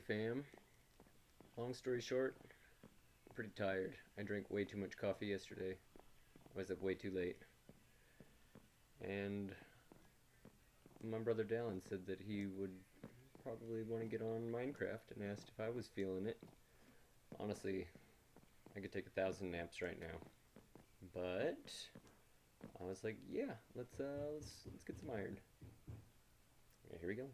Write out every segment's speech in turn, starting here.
fam. Long story short, I'm pretty tired. I drank way too much coffee yesterday. I was up way too late. And my brother Dallin said that he would probably want to get on Minecraft and asked if I was feeling it. Honestly, I could take 1,000 naps right now. But I was like, yeah, let's get some iron. Yeah, here we go.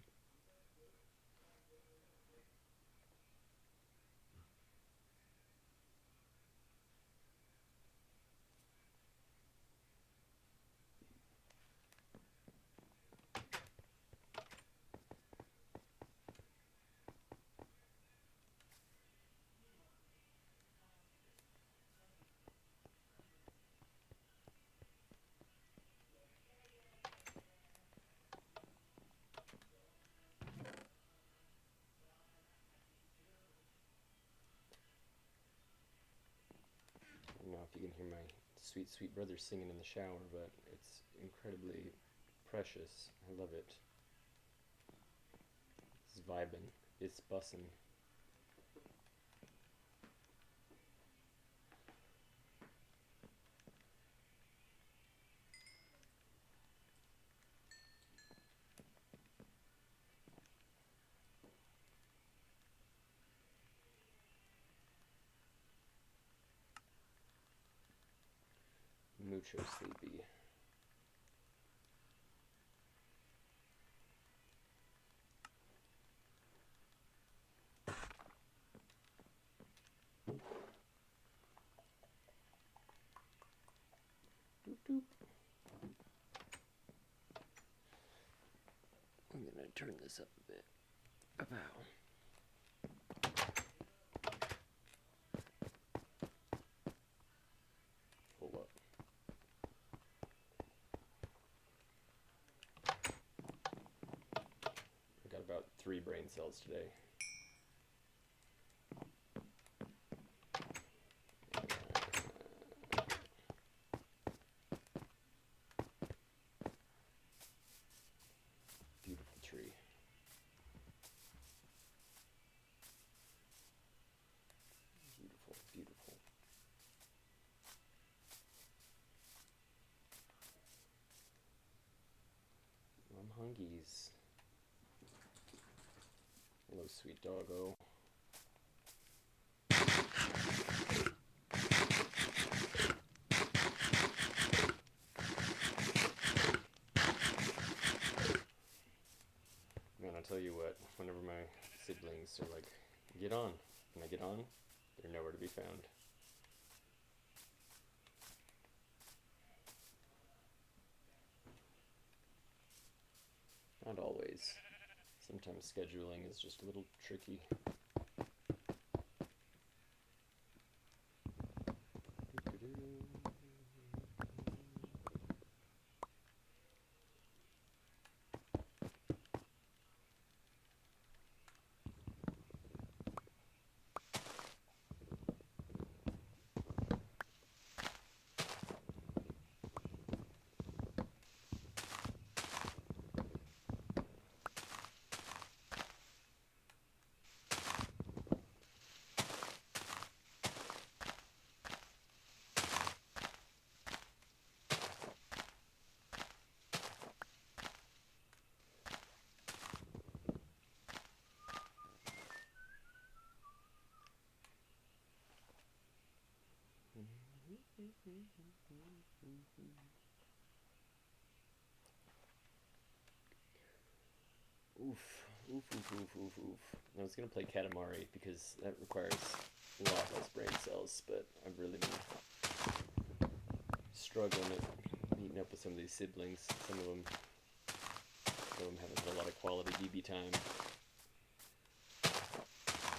I don't know if you can hear my sweet, sweet brother singing in the shower, but it's incredibly precious. I love it. It's vibin'. It's bussin'. Mucho sleepy. Doop doop. I'm gonna turn this up a bit. Pow. Hold up. I got about 3 brain cells today. Beautiful tree. Beautiful, beautiful. I'm hungies. Hello, sweet doggo. Man, I'll tell you what, whenever my siblings are like, get on, and I get on, they're nowhere to be found. Not always. Sometimes scheduling is just a little tricky. Oof, oof, oof, oof, oof, oof. I was gonna play Katamari because that requires a lot less brain cells, but I've really been struggling at meeting up with some of these siblings. Some of them haven't had a lot of quality BB time.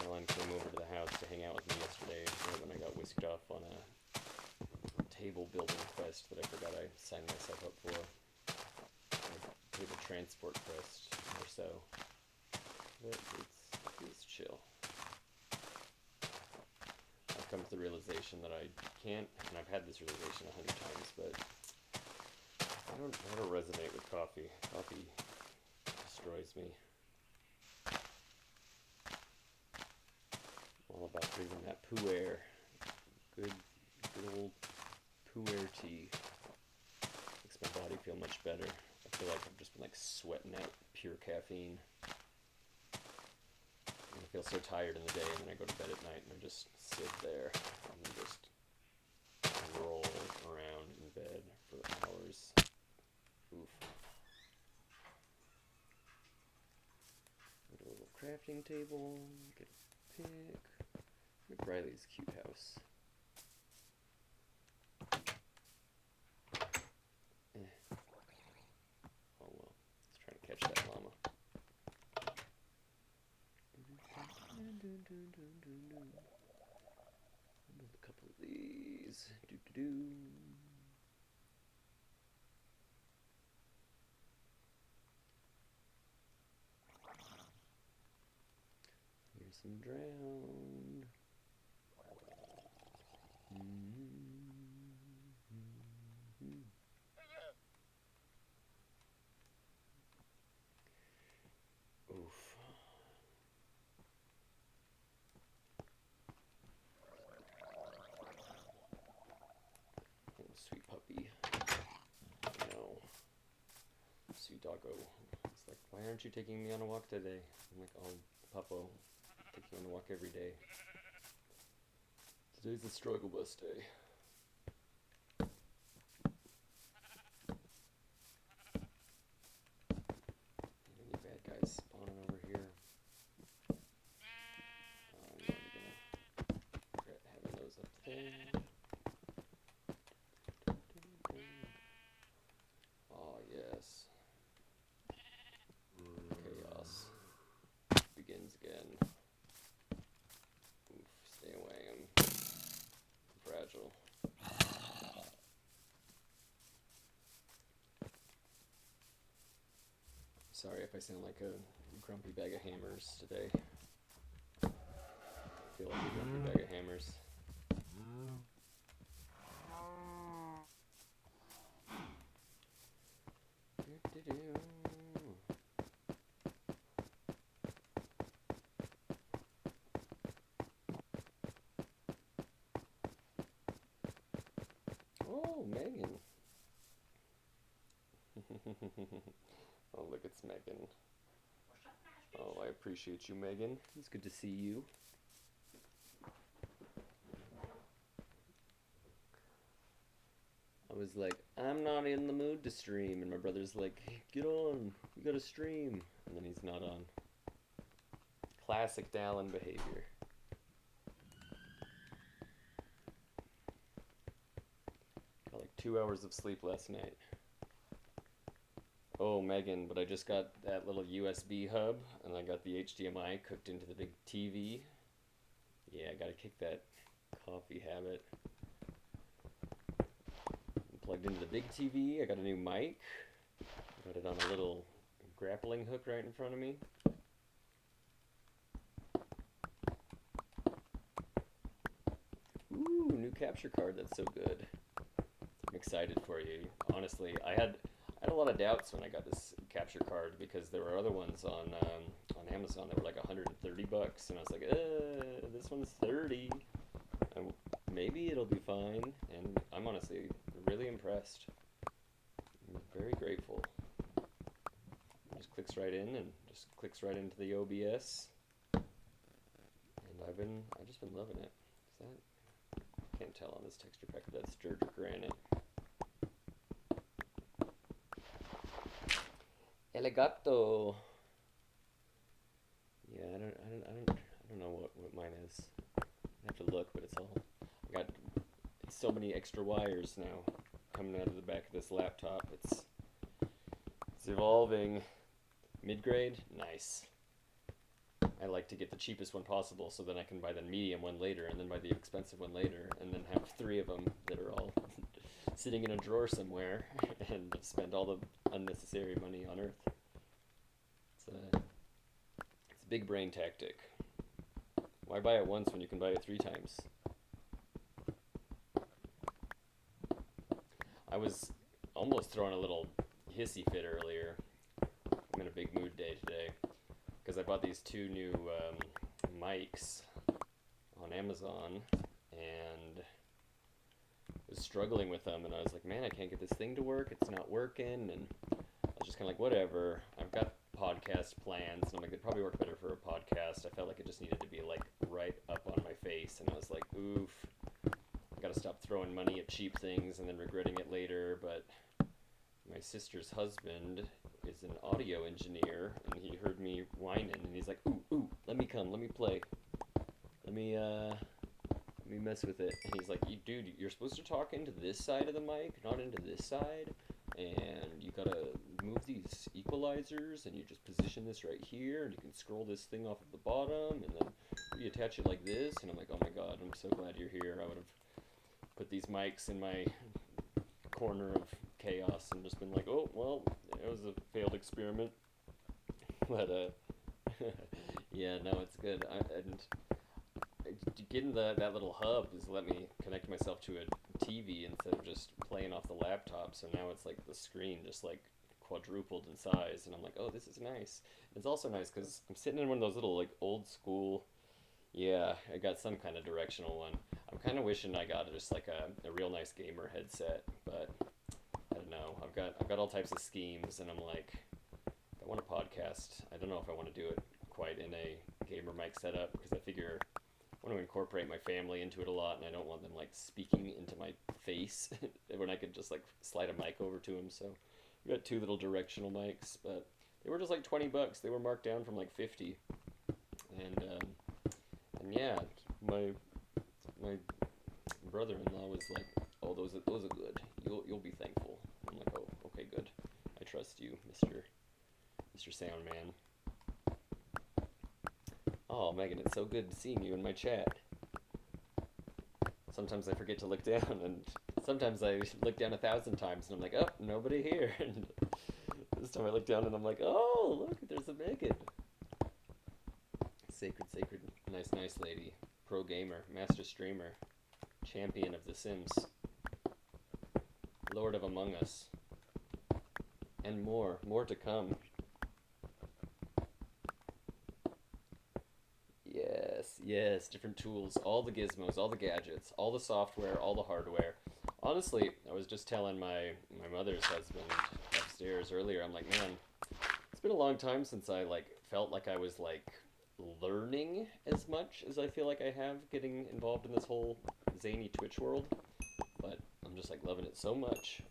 Alan came over to the house to hang out with me yesterday right when I got whisked off on a table building quest that I forgot I signed myself up for. Like a transport quest or so. But it's chill. I've come to the realization that I can't, and I've had this realization 100 times, but I don't resonate with coffee. Coffee destroys me. puer. Good old puer tea. Makes my body feel much better. I feel like I've just been like sweating out pure caffeine. And I feel so tired in the day, and then I go to bed at night and I just sit there and just roll around in bed for hours. Oof. Go to a little crafting table, get a pick. Make Riley's cute house. Oh well, let's try to catch that llama. Build a couple of these. Here's some drowned. Oof. Oh, sweet puppy. No. Sweet doggo. It's like, why aren't you taking me on a walk today? I'm like, oh, Puppo, take you on a walk every day. Today's the struggle bus day. Any bad guys spawning over here? I'm already gonna regret having those up there. Oh yes. Chaos begins again. Oof, stay away, I'm fragile. Sorry if I sound like a grumpy bag of hammers today. I feel like a grumpy bag of hammers. Oh, Megan. Oh, look, it's Megan. Oh, I appreciate you, Megan. It's good to see you. I was like, I'm not in the mood to stream, and my brother's like, hey, get on, you gotta stream. And then he's not on. Classic Dallin behavior. Got like 2 hours of sleep last night. Oh, Megan, but I just got that little USB hub, and I got the HDMI cooked into the big TV. Yeah, I gotta kick that coffee habit. Plugged into the big TV, I got a new mic. Got it on a little grappling hook right in front of me. Ooh, new capture card, that's so good. I'm excited for you. Honestly, I had a lot of doubts when I got this capture card because there were other ones on Amazon that were like $130, and I was like, this one's 30. Maybe it'll be fine, and I'm honestly really impressed. I'm very grateful. It just clicks right in and just clicks right into the OBS, and I've just been loving it. Is that? Can't tell on this texture pack if that's Georgia granite. Elegato. Yeah, I don't know what mine is. I have to look, but it's all. I got so many extra wires now coming out of the back of this laptop. It's evolving. Mid-grade, nice. I like to get the cheapest one possible, so then I can buy the medium one later, and then buy the expensive one later, and then have 3 of them that are all sitting in a drawer somewhere, and spend all the unnecessary money on Earth. It's a big brain tactic. Why buy it once when you can buy it 3 times? I was almost throwing a little hissy fit earlier. I'm in a big mood day today because I bought these 2 new mics on on Amazon and was struggling with them, and I was like, man, I can't get this thing to work. It's not working, and I was just kind of like, whatever. I've got podcast plans, and I'm like, it'd probably work better for a podcast. I felt like it just needed to be like right up on my face, and I was like, oof, I gotta stop throwing money at cheap things and then regretting it later. But my sister's husband is an audio engineer, and he heard me whining, and he's like, ooh, let me come, let me play, let me mess with it. And he's like, dude, you're supposed to talk into this side of the mic, not into this side, and you gotta move these equalizers, and you just position this right here, and you can scroll this thing off of the bottom, and then reattach it like this. And I'm like, oh my god, I'm so glad you're here. I would have put these mics in my corner of chaos and just been like, oh, well, it was a failed experiment. But, yeah, no, it's good. And getting that little hub has let me connect myself to a TV instead of just playing off the laptop. So now it's like the screen just like quadrupled in size, and I'm like, oh, this is nice. It's also nice because I'm sitting in one of those little like old school. Yeah, I got some kind of directional one. I'm kind of wishing I got just like a real nice gamer headset, but I don't know. I've got all types of schemes, and I'm like, if I want a podcast, I don't know if I want to do it quite in a gamer mic setup, because I figure I want to incorporate my family into it a lot, and I don't want them like speaking into my face when I could just like slide a mic over to them. So we got two little directional mics, but they were just like $20. They were marked down from like 50, and yeah, my brother-in-law was like, "Oh, those are good. You'll be thankful." I'm like, "Oh, okay, good. I trust you, Mr. Sound Man." Oh, Megan, it's so good seeing you in my chat. Sometimes I forget to look down, and sometimes I look down 1,000 times, and I'm like, "Oh, nobody here." And this time I look down, and I'm like, "Oh, look, there's a Megan." Sacred, nice lady, pro gamer, master streamer, champion of The Sims, Lord of Among Us, and more to come. Yes, different tools, all the gizmos, all the gadgets, all the software, all the hardware. Honestly, I was just telling my mother's husband upstairs earlier, I'm like, man, it's been a long time since I like felt like I was like learning as much as I feel like I have getting involved in this whole zany Twitch world, but I'm just like loving it so much.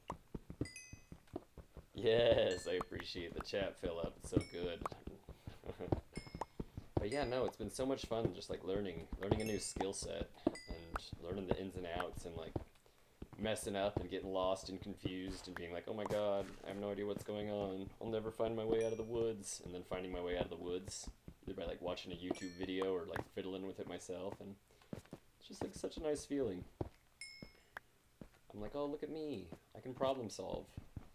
Yes, I appreciate the chat fill up. It's so good. But yeah, no, it's been so much fun just like learning a new skill set and learning the ins and outs, and like messing up and getting lost and confused and being like, oh my god, I have no idea what's going on. I'll never find my way out of the woods, and then finding my way out of the woods either by like watching a YouTube video or like fiddling with it myself, and it's just like such a nice feeling. I'm like, oh, look at me. I can problem solve.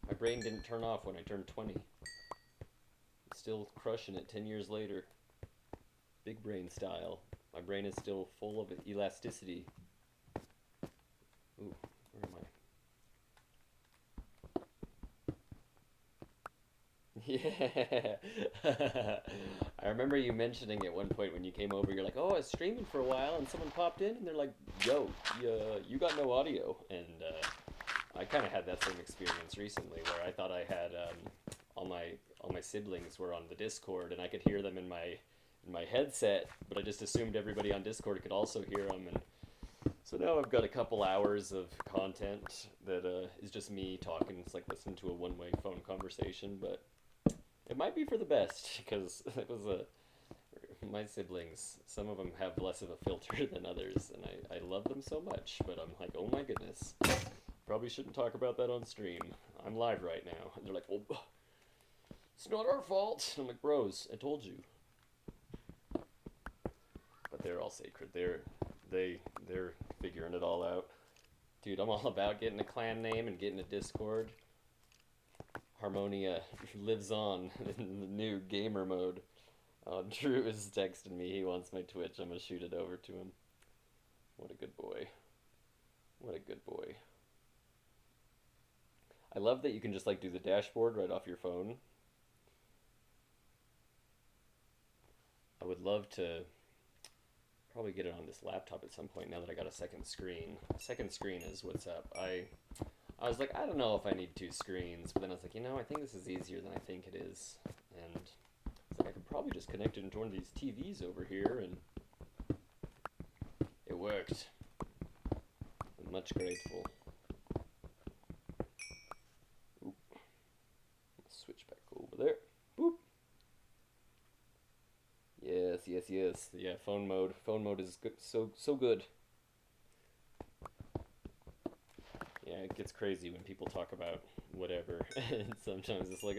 My brain didn't turn off when I turned 20. I'm still crushing it 10 years later. Big brain style. My brain is still full of elasticity. Ooh, where am I? Yeah. I remember you mentioning at one point when you came over, you're like, oh, I was streaming for a while, and someone popped in, and they're like, yo, you got no audio. And I kind of had that same experience recently, where I thought I had all my siblings were on the Discord, and I could hear them in my headset, but I just assumed everybody on Discord could also hear them, and so now I've got a couple hours of content that is just me talking. It's like listening to a one-way phone conversation, but it might be for the best, because it was my siblings, some of them have less of a filter than others, and I love them so much, but I'm like, oh my goodness, probably shouldn't talk about that on stream. I'm live right now. And they're like, oh, it's not our fault. I'm like, bros, I told you. But they're all sacred. They're figuring it all out. Dude, I'm all about getting a clan name and getting a Discord. Harmonia lives on in the new gamer mode. Drew is texting me. He wants my Twitch. I'm going to shoot it over to him. What a good boy. What a good boy. I love that you can just like do the dashboard right off your phone. I would love to probably get it on this laptop at some point now that I got a second screen. Second screen is what's up. I was like, I don't know if I need two screens, but then I was like, you know, I think this is easier than I think it is. And it's like I could probably just connect it into one of these TVs over here, and it worked. I'm much grateful. Oop. Switch back over there. Boop. Yes, yes, yes. Yeah, phone mode. Phone mode is good. So good. Yeah, it gets crazy when people talk about whatever, and sometimes it's like,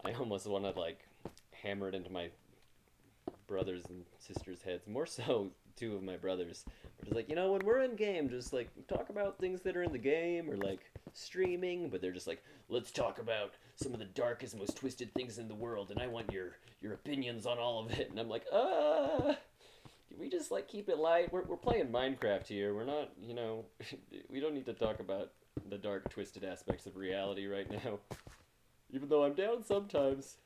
I almost want to like hammer it into my brothers and sisters' heads. More so, two of my brothers. But it's like, you know, when we're in game, just like talk about things that are in the game or like streaming. But they're just like, let's talk about some of the darkest, most twisted things in the world, and I want your opinions on all of it. And I'm like, can we just like keep it light? We're playing Minecraft here. We're not, you know, we don't need to talk about the dark, twisted aspects of reality right now. Even though I'm down sometimes.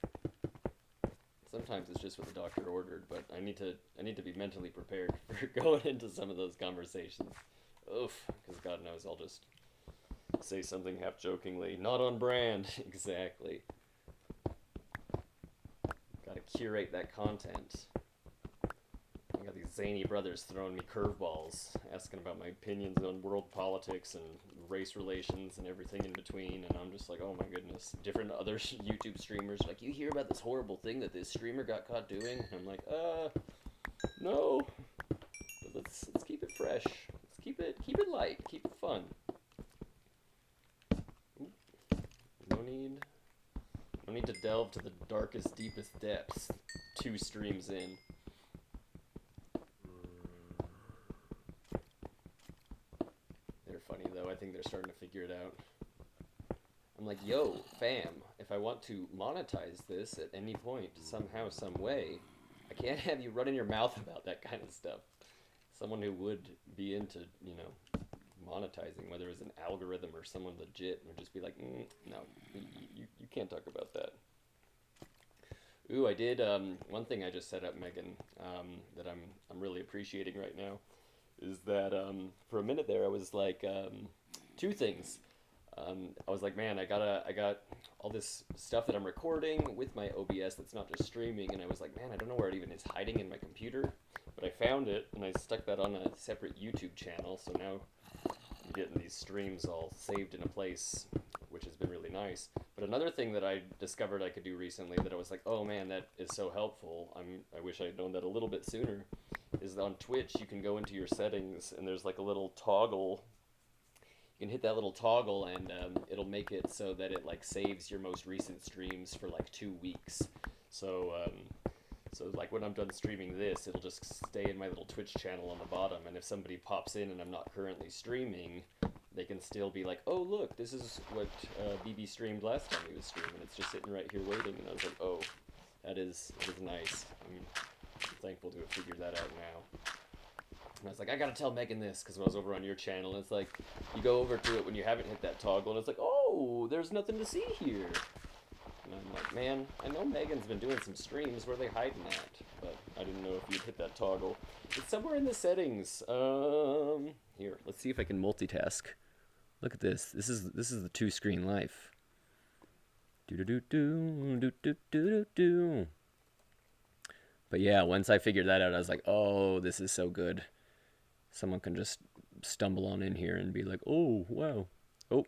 Sometimes it's just what the doctor ordered, but I need to be mentally prepared for going into some of those conversations. Oof, because God knows I'll just say something half jokingly, not on brand, exactly. Gotta curate that content. I got these zany brothers throwing me curveballs, asking about my opinions on world politics and race relations and everything in between, and I'm just like, oh my goodness. Different other YouTube streamers like, you hear about this horrible thing that this streamer got caught doing? And I'm like, no. But let's keep it fresh. Let's keep it light, keep it fun. No need to delve to the darkest, deepest depths 2 streams in. They're funny though. I think they're starting to figure it out. I'm like, yo, fam, if I want to monetize this at any point, somehow, some way, I can't have you running your mouth about that kind of stuff. Someone who would be into, you know, monetizing, whether it's an algorithm or someone legit, would just be like, no, you can't talk about that. Ooh, I did, one thing I just set up, Megan, that I'm really appreciating right now, is that for a minute there I was like, 2 things. I was like, man, I got all this stuff that I'm recording with my OBS that's not just streaming, and I was like, man, I don't know where it even is hiding in my computer, but I found it, and I stuck that on a separate YouTube channel, so now I'm getting these streams all saved in a place, which has been really nice. But another thing that I discovered I could do recently that I was like, oh man, that is so helpful, I wish I had known that a little bit sooner, is on Twitch you can go into your settings, and there's like a little toggle. You can hit that little toggle, and it'll make it so that it like saves your most recent streams for like 2 weeks. So like when I'm done streaming this, it'll just stay in my little Twitch channel on the bottom, and if somebody pops in and I'm not currently streaming, they can still be like, oh look, this is what BB streamed last time he was streaming. It's just sitting right here waiting, and I was like, oh, that is nice. I'm thankful to have figured that out now. And I was like, I gotta tell Megan this, because when I was over on your channel, it's like, you go over to it when you haven't hit that toggle, and it's like, oh, there's nothing to see here. And I'm like, man, I know Megan's been doing some streams. Where are they hiding at? But I didn't know if you'd hit that toggle. It's somewhere in the settings. Here, let's see if I can multitask. Look at this. This is the 2-screen life. Do. But yeah, once I figured that out, I was like, oh, this is so good. Someone can just stumble on in here and be like, oh, wow. Oh.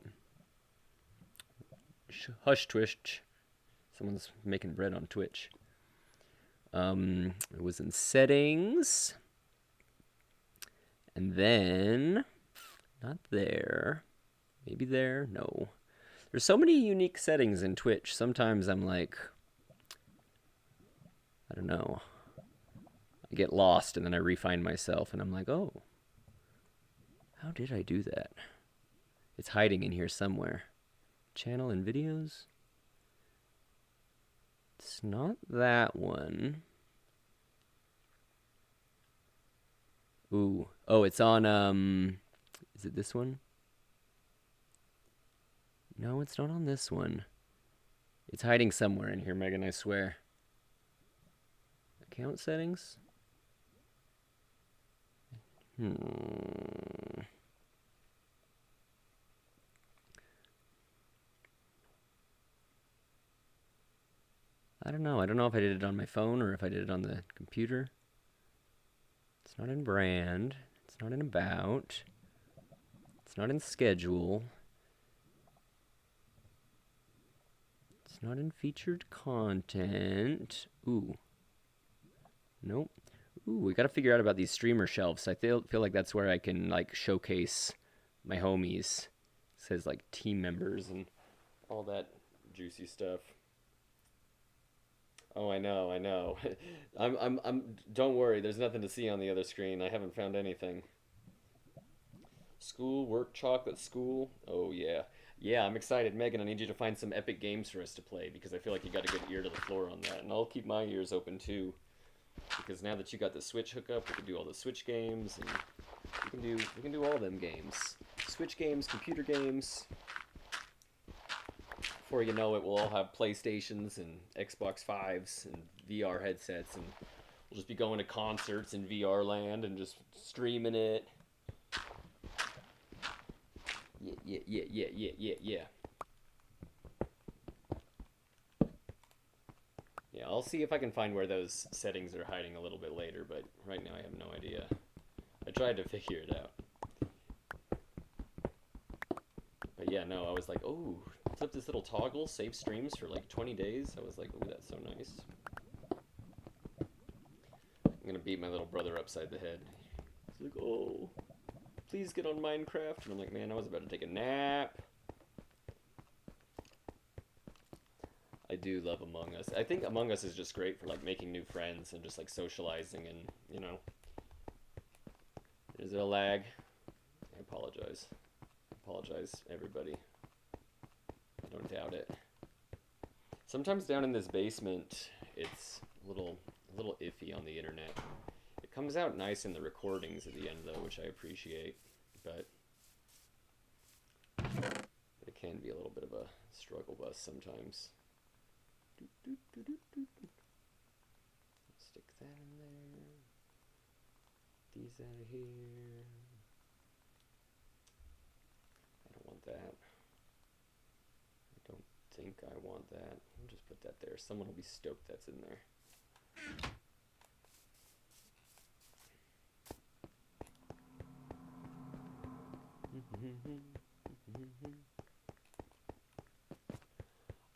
Hush, Twitch. Someone's making bread on Twitch. It was in settings. And then, not there. Maybe there? No. There's so many unique settings in Twitch. Sometimes I'm like, I don't know. I get lost and then I refine myself and I'm like, oh, how did I do that? It's hiding in here somewhere. Channel and videos? It's not that one. Ooh. Oh, it's on, is it this one? No, it's not on this one. It's hiding somewhere in here, Megan, I swear. Account settings? I don't know. I don't know if I did it on my phone or if I did it on the computer. It's not in brand. It's not in about. It's not in schedule. It's not in featured content. Ooh. Nope. Ooh, we gotta figure out about these streamer shelves. I feel like that's where I can like showcase my homies. It says like team members and all that juicy stuff. Oh, I know, I know. Don't worry. There's nothing to see on the other screen. I haven't found anything. School, work, chocolate, school. Oh yeah, yeah. I'm excited, Megan. I need you to find some epic games for us to play because I feel like you got a good ear to the floor on that, and I'll keep my ears open too. Because now that you got the Switch hookup, we can do all the Switch games, and we can do all them games. Switch games, computer games. Before you know it, we'll all have PlayStations and Xbox Fives and VR headsets, and we'll just be going to concerts in VR land and just streaming it. Yeah. Yeah, I'll see if I can find where those settings are hiding a little bit later, but right now I have no idea. I tried to figure it out. But yeah, no, I was like, oh, flip this little toggle, save streams for like 20 days. I was like, oh, that's so nice. I'm gonna beat my little brother upside the head. He's like, oh, please get on Minecraft. And I'm like, man, I was about to take a nap. I do love Among Us. I think Among Us is just great for like making new friends and just like socializing and, you know. Is there a lag? I apologize. Apologize, everybody. I don't doubt it. Sometimes down in this basement, it's a little iffy on the internet. It comes out nice in the recordings at the end though, which I appreciate, but it can be a little bit of a struggle bus sometimes. Stick that in there. These out of here. I don't want that. I don't think I want that. I'll just put that there. Someone will be stoked that's in there.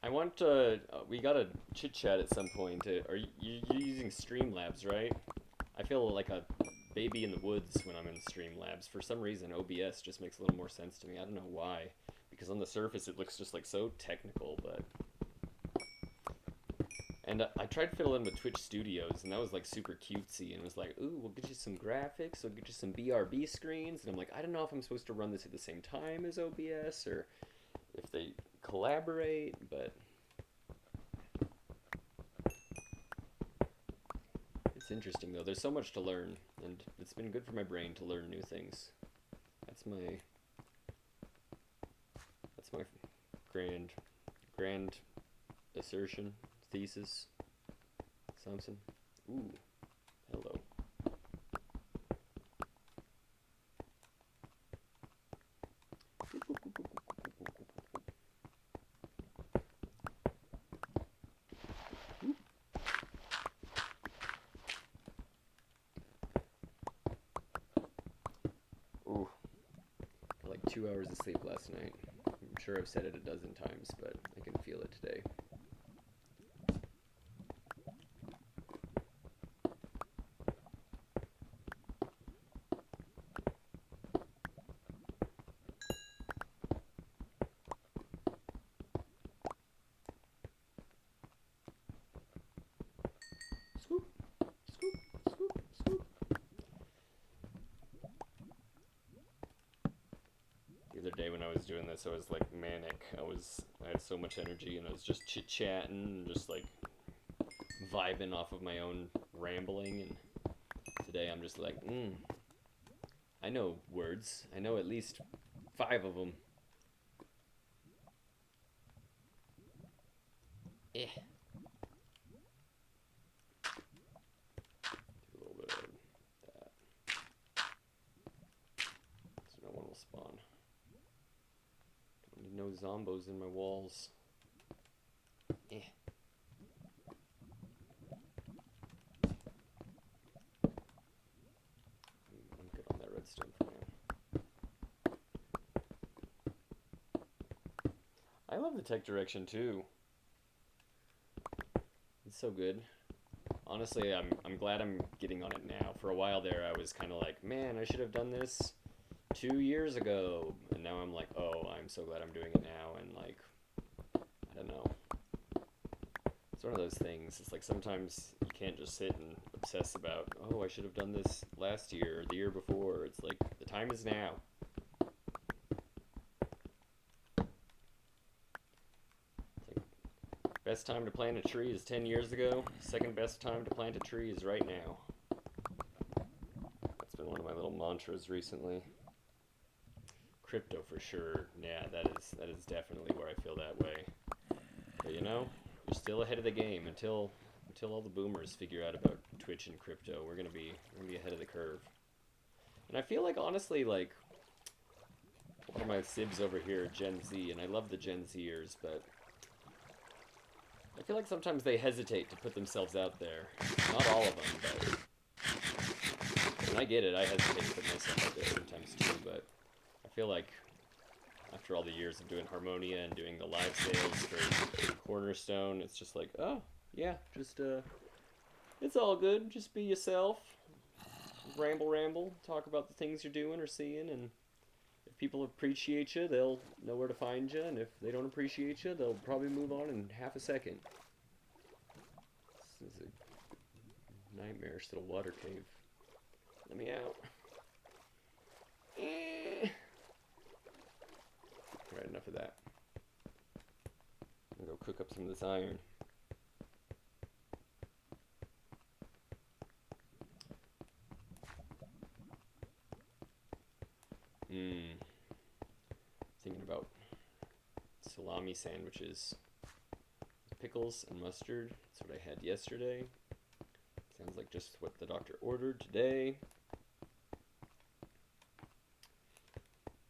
I want to. We gotta chit chat at some point. Are you're using Streamlabs, right? I feel like a baby in the woods when I'm in Streamlabs. For some reason, OBS just makes a little more sense to me. I don't know why. Because on the surface, it looks just like so technical, but. And I tried to fiddle in with Twitch Studios, and that was like super cutesy, and it was like, ooh, we'll get you some graphics, we'll get you some BRB screens, and I'm like, I don't know if I'm supposed to run this at the same time as OBS, or if they collaborate, but it's interesting though. There's so much to learn, and it's been good for my brain to learn new things. That's my grand assertion, thesis, Samson. Ooh, hello. Ooh, got like 2 hours of sleep last night. I'm sure I've said it a dozen times, but I can feel it today. Scoop, scoop, scoop, scoop. The other day when I was doing this, I was like manic. I had so much energy, and I was just chit-chatting and just like vibing off of my own rambling. And today I'm just like, I know words. I know at least 5 of them. Eh. zombos in my walls. Eh. I'm good on that redstone for now. I love the tech direction too. It's so good. Honestly, I'm glad I'm getting on it now. For a while there, I was kind of like, man, I should have done this 2 years ago. And now I'm like, oh, I'm so glad I'm doing it now. And like, I don't know. It's one of those things. It's like sometimes you can't just sit and obsess about, oh, I should have done this last year or the year before. It's like, the time is now. Best time to plant a tree is 10 years ago. Second best time to plant a tree is right now. That's been one of my little mantras recently. Crypto for sure. Yeah, that is definitely where I feel that way. But you know, we're still ahead of the game until all the boomers figure out about Twitch and crypto. We're gonna be ahead of the curve. And I feel like honestly, like one of my sibs over here, Gen Z, and I love the Gen Zers, but I feel like sometimes they hesitate to put themselves out there. Not all of them, but... And I get it, I hesitate to put myself out there sometimes too, but I feel like after all the years of doing Harmonia and doing the live sales for Cornerstone, it's just like, oh, yeah, just, it's all good, just be yourself. Ramble, talk about the things you're doing or seeing, and if people appreciate you, they'll know where to find you, and if they don't appreciate you, they'll probably move on in half a second. This is a nightmarish little water cave. Let me out. Alright, enough of that. I'm gonna go cook up some of this iron. Thinking about salami sandwiches. Pickles and mustard. That's what I had yesterday. Sounds like just what the doctor ordered today.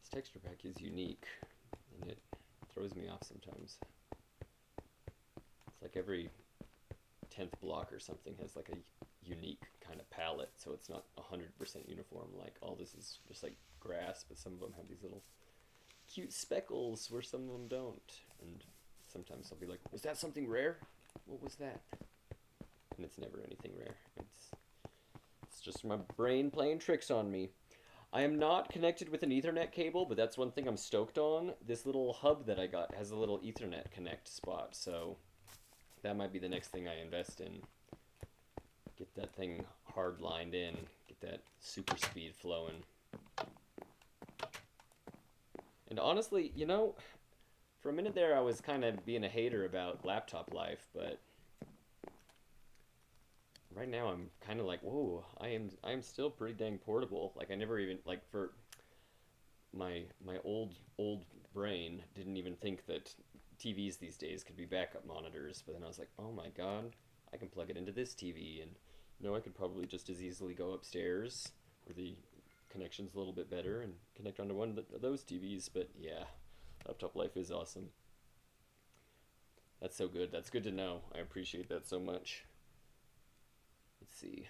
This texture pack is unique, and it throws me off sometimes. It's like every 10th block or something has like a unique kind of palette, so it's not 100% uniform. Like all this is just like grass, but some of them have these little cute speckles where some of them don't. And sometimes I'll be like, was that something rare? What was that? And it's never anything rare. It's just my brain playing tricks on me. I am not connected with an Ethernet cable, but that's one thing I'm stoked on. This little hub that I got has a little Ethernet connect spot, so that might be the next thing I invest in. Get that thing hard lined in, get that super speed flowing. And honestly, you know, for a minute there I was kind of being a hater about laptop life, but right now I'm kind of like, whoa, I am still pretty dang portable. Like I never even, like for my old brain didn't even think that TVs these days could be backup monitors, but then I was like, oh my god, I can plug it into this TV, and you know, I could probably just as easily go upstairs where the connection's a little bit better and connect onto one of those TVs. But yeah, laptop life is awesome. That's so good. That's good to know. I appreciate that so much. Let's see.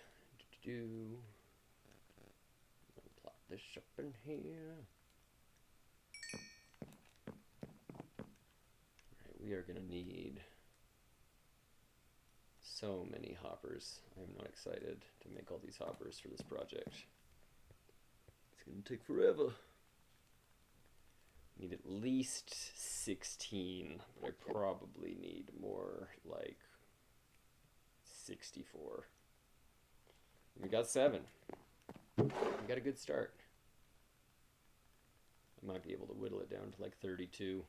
Plot this up in here. Alright, we are gonna need so many hoppers. I am not excited to make all these hoppers for this project. It's gonna take forever. Need at least 16, but I probably need more, like 64. We got 7. We got a good start. I might be able to whittle it down to like 32.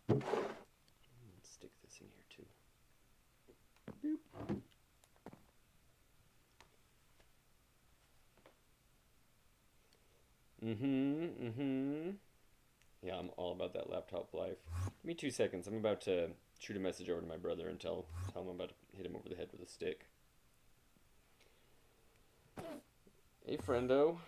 Let's stick this in here too. Boop. Yeah, I'm all about that laptop life. Give me 2 seconds. I'm about to shoot a message over to my brother and tell him I'm about to hit him over the head with a stick. Hey, friendo.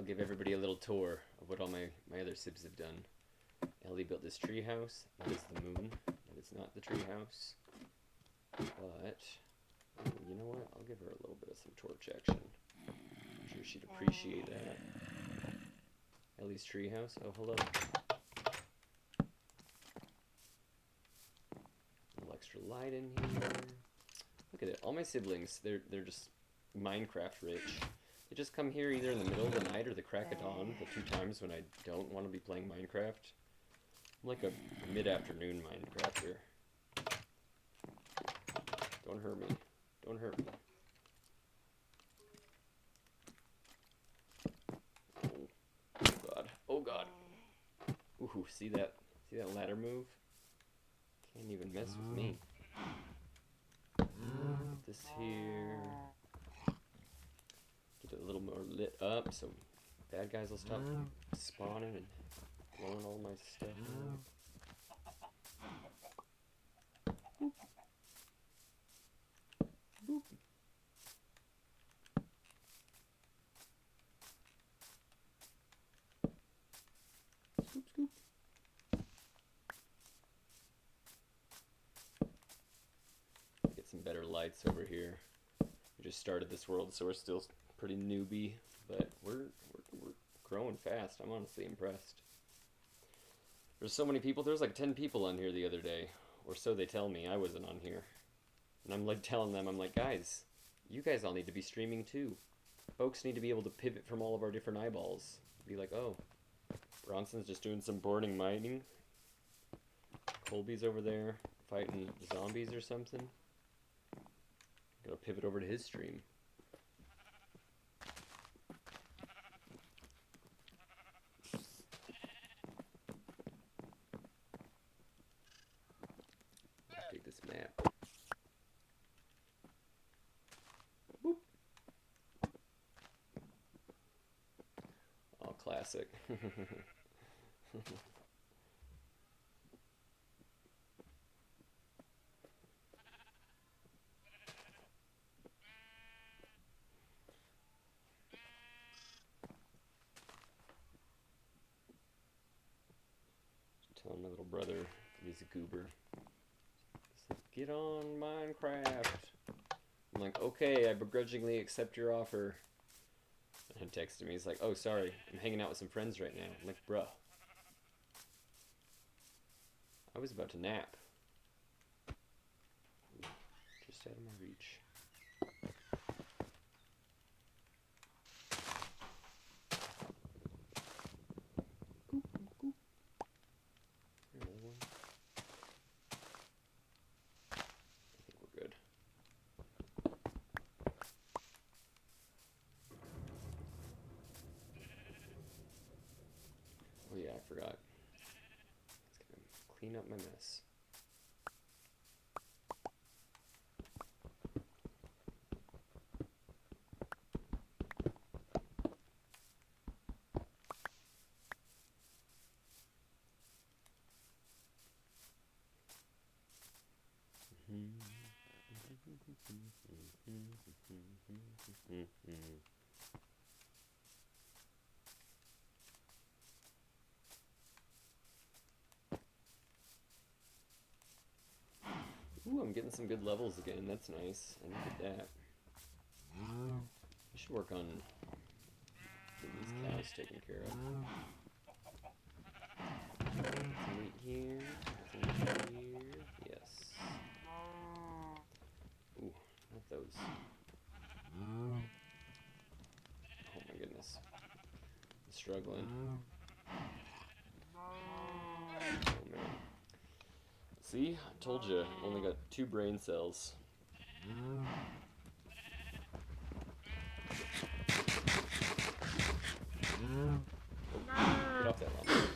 give everybody a little tour of what all my other sibs have done. Ellie built this tree house. That is the moon. That is not the tree house. But, you know what? I'll give her a little bit of some torch action. I'm sure she'd appreciate that. Ellie's tree house. Oh, hello. A little extra light in here. Look at it. All my siblings, they're just Minecraft rich. They just come here either in the middle of the night or the crack of dawn, the 2 times when I don't want to be playing Minecraft. I'm like a mid-afternoon Minecrafter. Don't hurt me. Don't hurt me. Oh god. Oh god. Ooh, see that ladder move? Can't even mess with me. Put this here. Get it a little more lit up so bad guys will stop spawning and blowing all my stuff out. Boop. Boop. Scoop, scoop. Get some better lights over here. We just started this world, so we're still pretty newbie, but we're growing fast. I'm honestly impressed. There's so many people. There's like 10 people on here the other day, or so they tell me. I wasn't on here. And I'm like telling them, I'm like, guys, you guys all need to be streaming too. Folks need to be able to pivot from all of our different eyeballs. Be like, oh, Bronson's just doing some boarding mining. Colby's over there fighting zombies or something. Gotta pivot over to his stream. Take this map. Boop. Oh, classic. Telling my little brother he's a goober. Like, get on Minecraft. I'm like, okay, I begrudgingly accept your offer. And texted me, he's like, oh, sorry, I'm hanging out with some friends right now. I'm like, bruh. I was about to nap. Just out of my reach. Oh yeah, I forgot. It's gonna clean up my mess. Ooh, I'm getting some good levels again. That's nice. I needed that. I should work on getting these cows taken care of. Some wheat here. Some wheat here. Yes. Ooh, not those. Oh my goodness. I'm struggling. Oh man. See? I told you. I've only got 2 brain cells. Oh, get off that llama.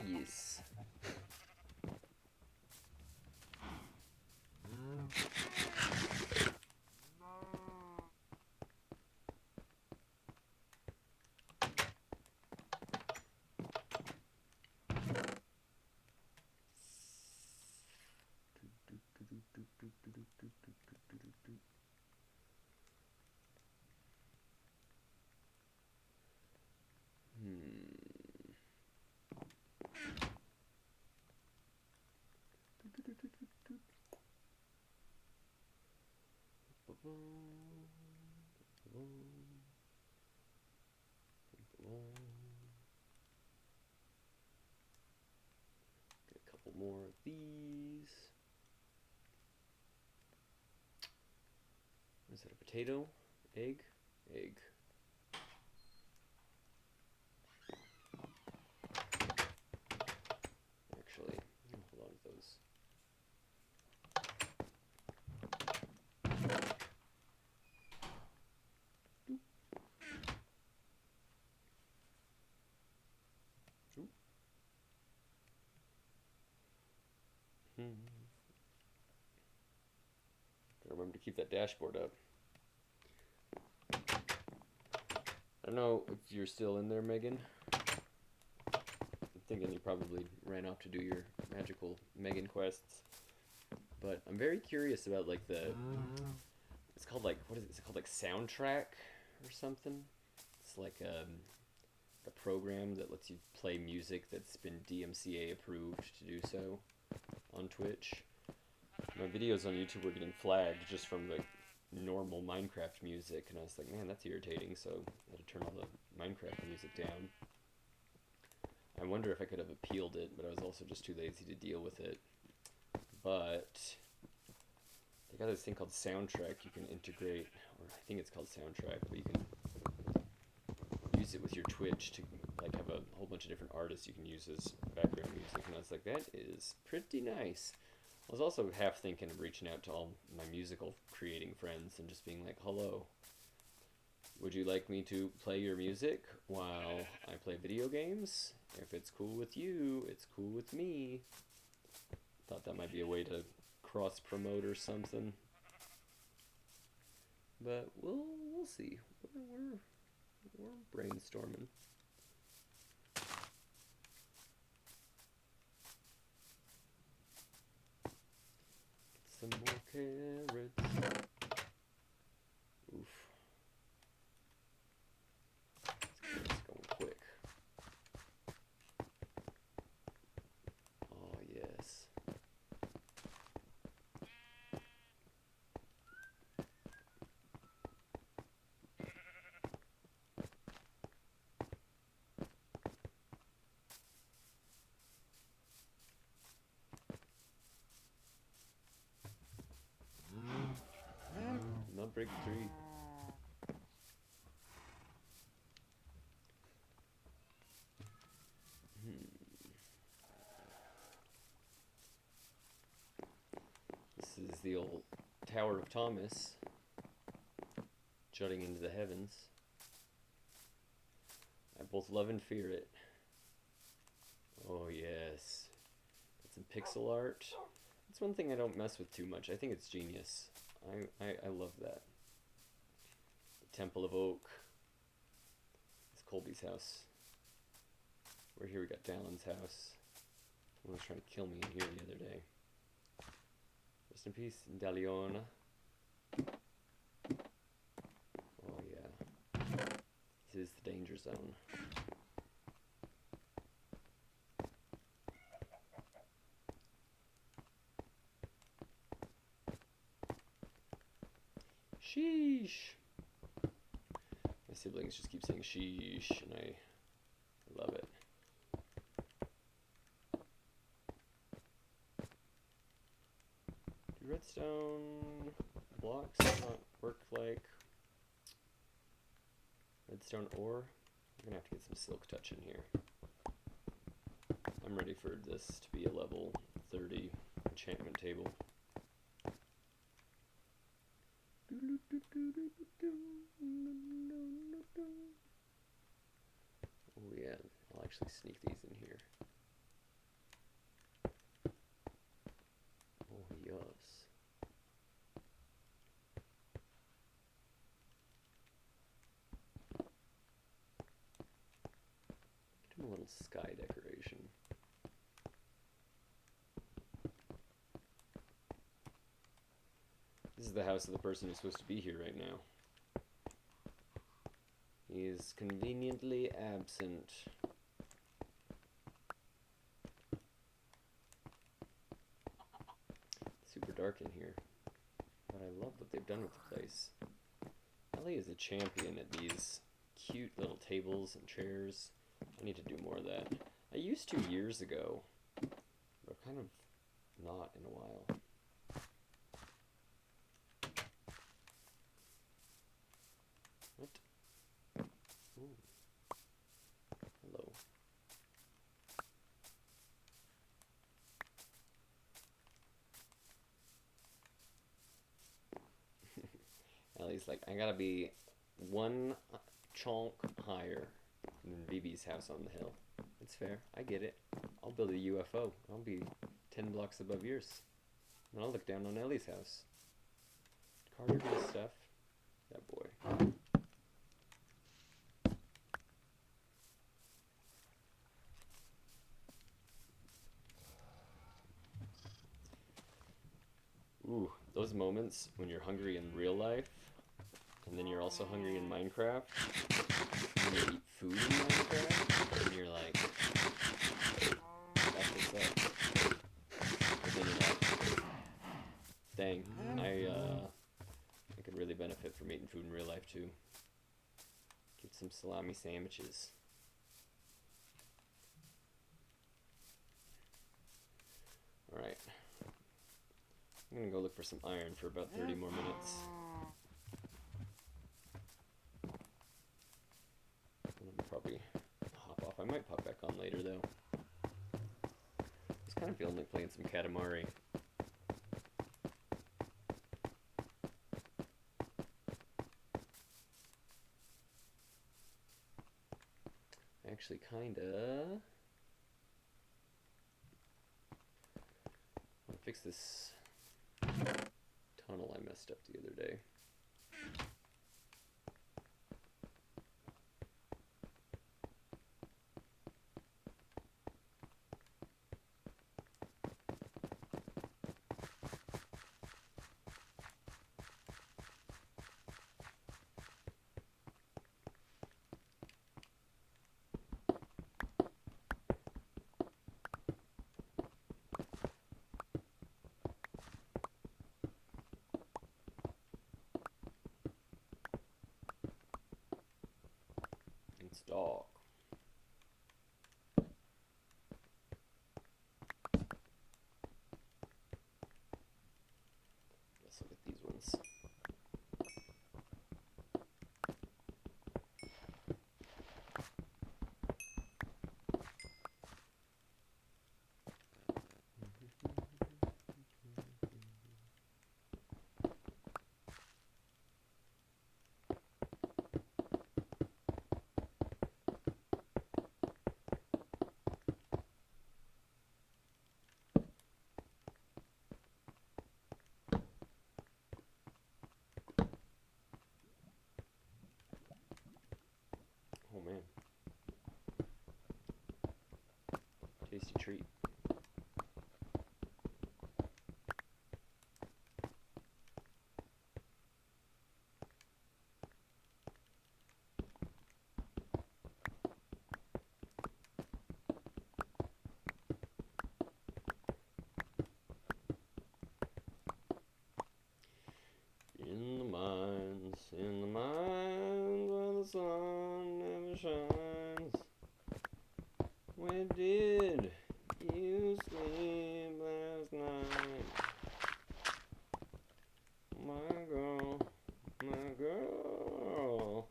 yes. Get a couple more of these. Is that a potato? Egg? Egg. Actually, hold on to those. Gotta remember to keep that dashboard up. I don't know if you're still in there, Megan. I'm thinking you probably ran off to do your magical Megan quests. But I'm very curious about like the... It's called like, what is it? Is it called like Soundtrack or something? It's like a program that lets you play music that's been DMCA approved to do so on Twitch. My videos on YouTube were getting flagged just from the normal Minecraft music, and I was like, man, that's irritating, so I had to turn all the Minecraft music down. I wonder if I could have appealed it, but I was also just too lazy to deal with it. But they got this thing called Soundtrack you can integrate, or I think it's called Soundtrack, but you can use it with your Twitch to like have a whole bunch of different artists you can use as background music, and I was like, that is pretty nice. I was also half thinking of reaching out to all my musical creating friends and just being like, hello, would you like me to play your music while I play video games? If it's cool with you, it's cool with me. Thought that might be a way to cross-promote or something. But we'll see. We're brainstorming. Get some more carrots. Oof. It's going quick. Oh, yes. Not break 3. This is the old Tower of Thomas, jutting into the heavens. I both love and fear it. Oh yes. Got some pixel art. That's one thing I don't mess with too much. I think it's genius. I love that. The Temple of Oak. It's Colby's house. We're here, we got Dallin's house. Someone was trying to kill me in here the other day. Rest in peace, Daliona. Oh yeah. This is the danger zone. Sheesh. My siblings just keep saying sheesh, and I love it. Do redstone blocks not work like redstone ore? I'm gonna have to get some silk touch in here. I'm ready for this to be a level 30 enchantment table. Oh yeah, I'll actually sneak these in here. sky decoration. This is the house of the person who's supposed to be here right now. He is conveniently absent. It's super dark in here, but I love what they've done with the place. Ellie is a champion at these cute little tables and chairs. I need to do more of that. I used to years ago, but kind of not in a while. What? Ooh. Hello. Ellie's like, I gotta be one chunk higher than BB's house on the hill. It's fair. I get it. I'll build a UFO. I'll be 10 blocks above yours. And I'll look down on Ellie's house. Carter does stuff. That boy. Ooh, those moments when you're hungry in real life, and then you're also hungry in Minecraft, and you eat food in Minecraft, and you're like, that's what's up. But then you're like, dang, I could really benefit from eating food in real life too. Get some salami sandwiches. Alright. I'm gonna go look for some iron for about 30 more minutes. And I'll probably hop off. I might pop back on later though. Just kind of feeling like playing some Katamari. Actually, kinda. I'll fix this tunnel I messed up the other day. It's dark. Let's look at these ones. Oh man. Tasty treat. In the mines where the sun never shines. Where did you sleep last night? My girl, my girl.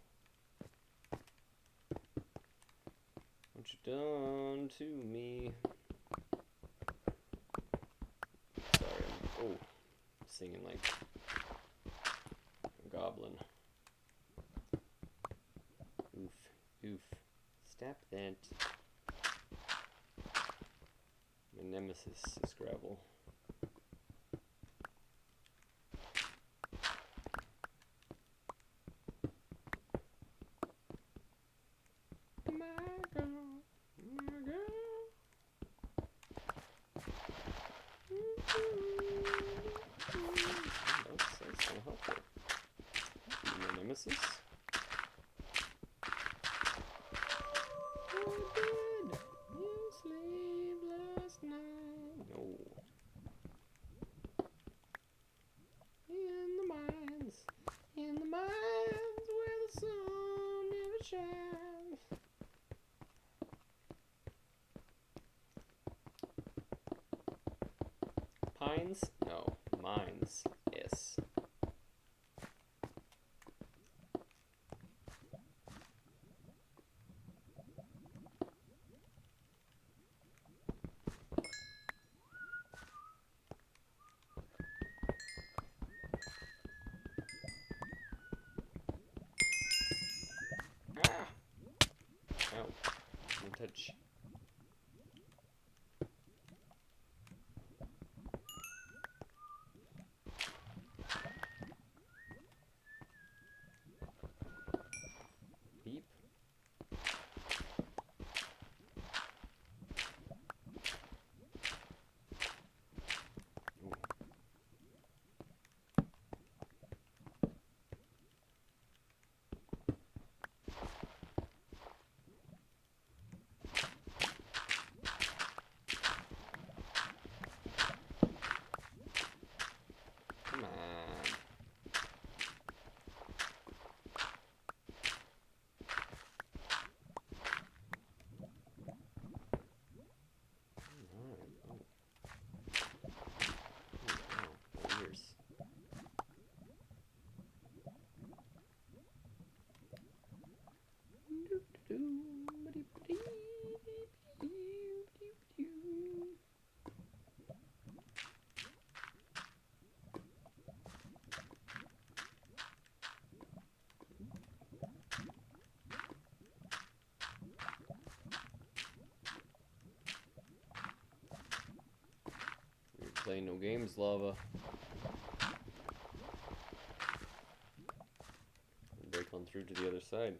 What you done to me? Sorry, I'm singing like a goblin. Oof, oof. Stop that. My nemesis is gravel. My girl, my nemesis? What did you sleep last night? No. In the mines where the sun never shines. Pines? No. Mines. Yes. Ah! Ow. Don't touch. Beep. Ooh. Come on. You're playing no games, lava. Break on through to the other side.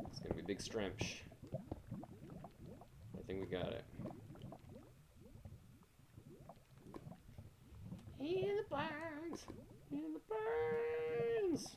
It's gonna be a big strench. I think we got it. In the barns! In the barns!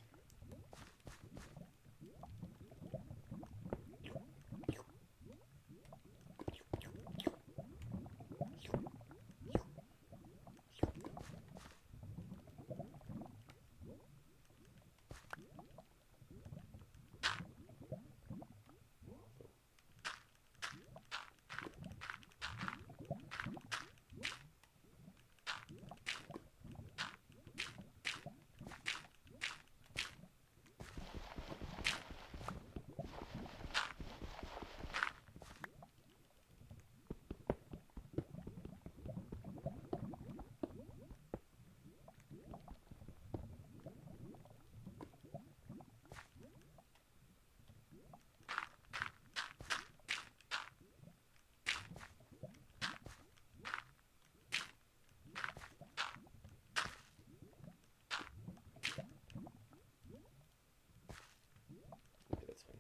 Okay, that's fine.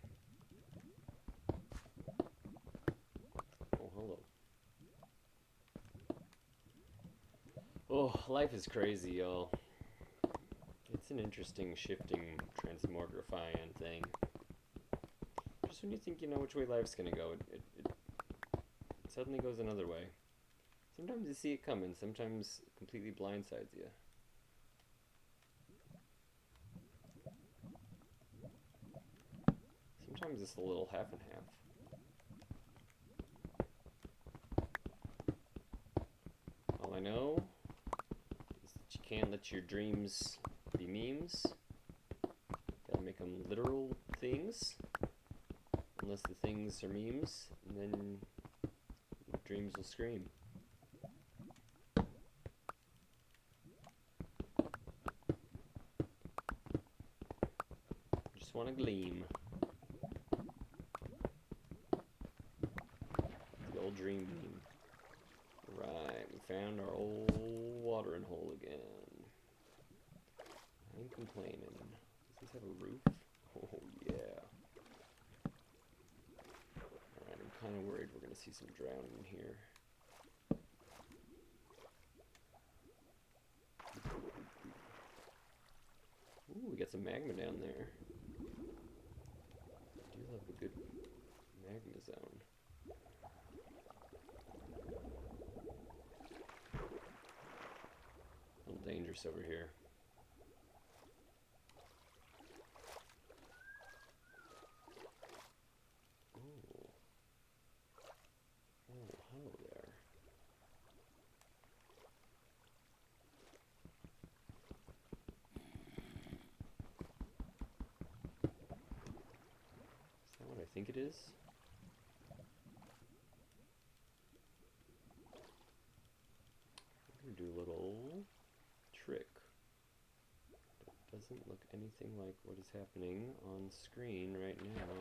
Oh, hello. Oh, life is crazy, y'all. It's an interesting, shifting, transmogrifying thing. Just when you think you know which way life's gonna go, it suddenly goes another way. Sometimes you see it coming, sometimes it completely blindsides you. Sometimes it's a little half and half. All I know is that you can't let your dreams be memes. Gotta make them literal things. Unless the things are memes, and then the dreams will scream. Just want to gleam. The old dream beam. Right, we found our old watering hole again. I ain't complaining. Does this have a roof? Oh yeah. kind of worried we're going to see some drowning here. Ooh, we got some magma down there. I do love a good magma zone. A little dangerous over here. Oh, hello there. Is that what I think it is? I'm gonna do a little trick. That doesn't look anything like what is happening on screen right now.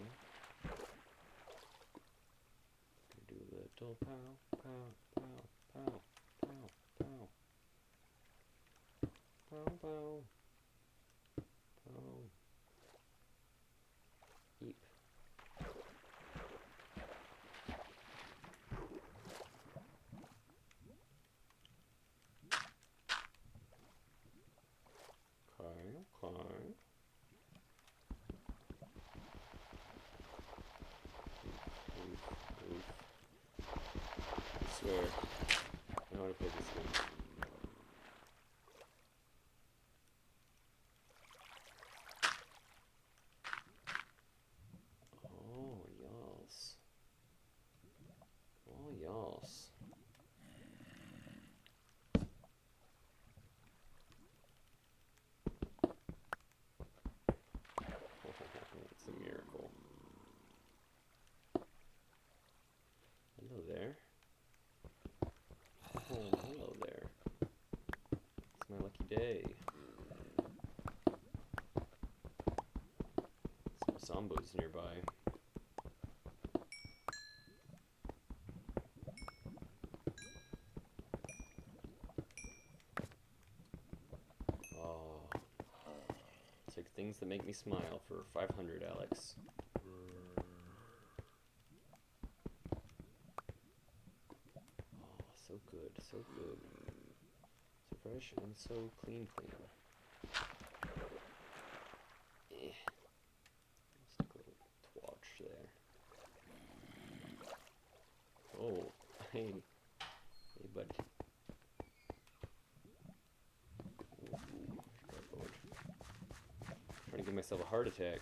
Gonna do a little pow, pow, pow, pow, pow, pow. Pow, pow. Pow. Eep. Okay, okay. Oof, oof. I swear, I know how to play this game. Oh, yas. Oh, yas. It's a miracle. Hello there. Oh, hello there. It's my lucky day. Some Sambos nearby. Oh. Take things that make me smile for 500, Alex. Oh, so good, so good. So fresh and so clean. Eh. Stick a little twatch there. Oh, hey. Hey, bud. Ooh, cardboard. Trying to give myself a heart attack.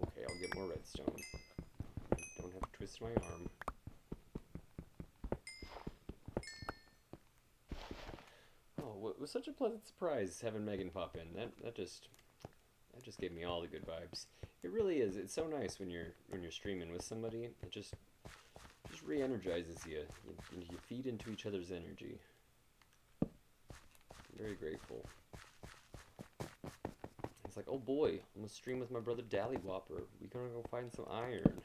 Okay, I'll get more redstone. Don't have to twist my arm. Oh, it was such a pleasant surprise having Megan pop in. That just gave me all the good vibes. It really is. It's so nice when you're streaming with somebody. It just re-energizes you. You feed into each other's energy. I'm very grateful. It's like, oh boy, I'm gonna stream with my brother Dallywhopper. We gonna go find some iron.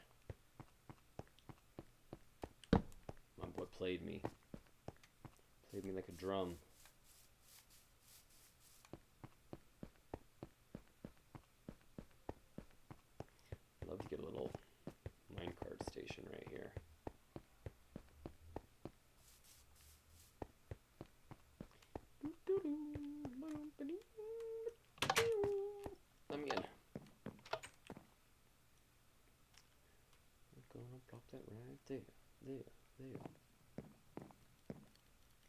My boy played me like a drum. I'd love to get a little minecart station right here. Let me in. Gonna plop that right there, there, there.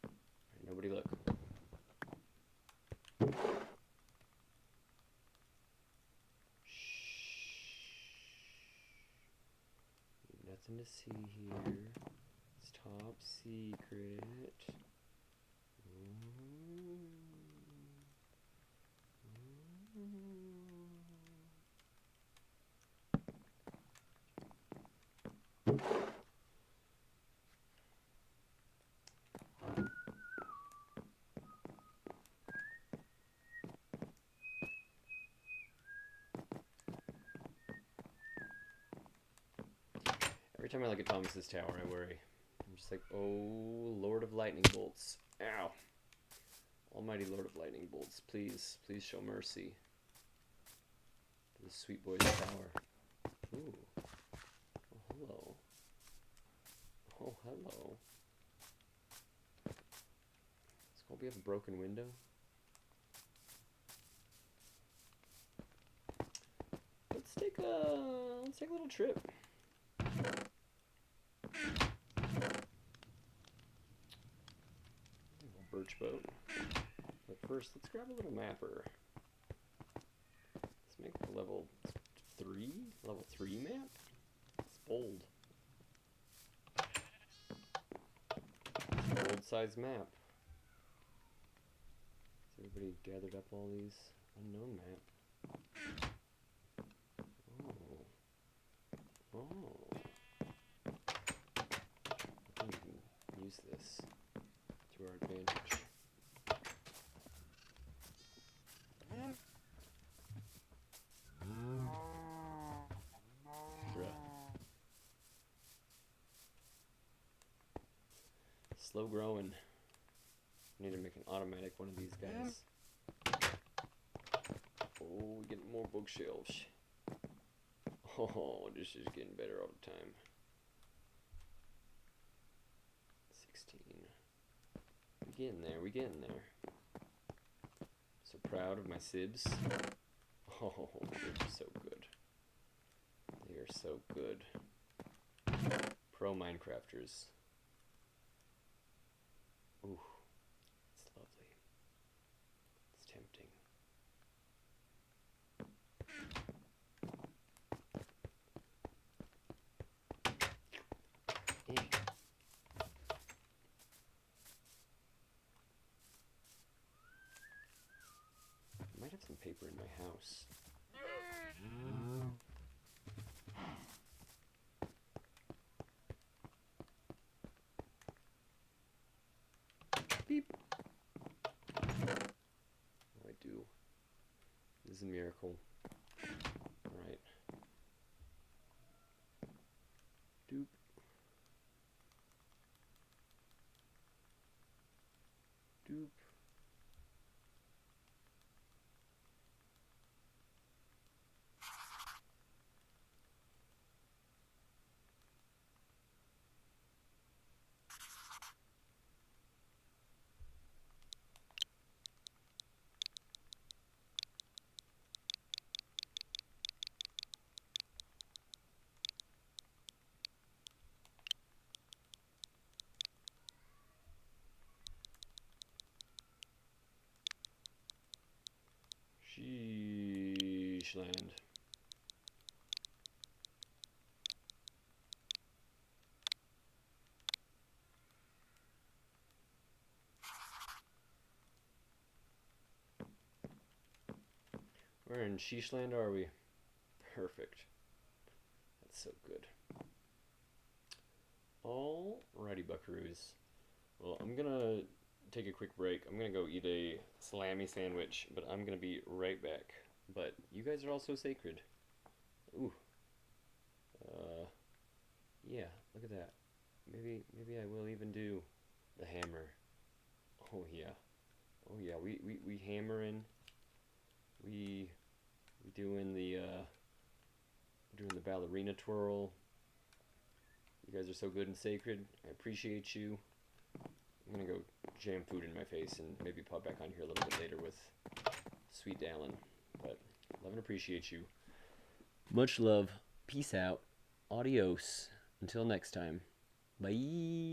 Alright, nobody look. Nothing to see here. It's top secret. Every time I look at Thomas's tower, I worry. I'm just like, oh, Lord of Lightning Bolts. Ow. Almighty Lord of Lightning Bolts, please, please show mercy to this sweet boy's tower. Ooh. Oh, hello. Oh, hello. We have a broken window. Let's take a little trip. A birch boat. But first, let's grab a little mapper. Let's make a level 3 map. It's bold. It's a bold size map. Has everybody gathered up all these unknown map? Oh. Oh. I think we can use this to our advantage. Slow growing. I need to make an automatic one of these guys. Oh, we get more bookshelves. Oh, this is getting better all the time. 16. We getting there. So proud of my sibs. Oh, they're so good. They are so good. Pro Minecrafters. Ooh, it's lovely. It's tempting. I might have some paper in my house. Beep. Oh, I do. This is a miracle. Alright. Doop. Doop. Sheeshland. Where in Sheeshland are we? Perfect. That's so good. Alrighty, buckaroos. Well, I'm gonna take a quick break. I'm gonna go eat a salami sandwich, but I'm gonna be right back. But you guys are also sacred. Ooh. Yeah, look at that. Maybe I will even do the hammer. Oh yeah. Oh yeah, we hammering. We doing the ballerina twirl. You guys are so good and sacred. I appreciate you. I'm gonna go jam food in my face and maybe pop back on here a little bit later with Sweet Dallin. But love and appreciate you. Much love. Peace out. Adios. Until next time, bye.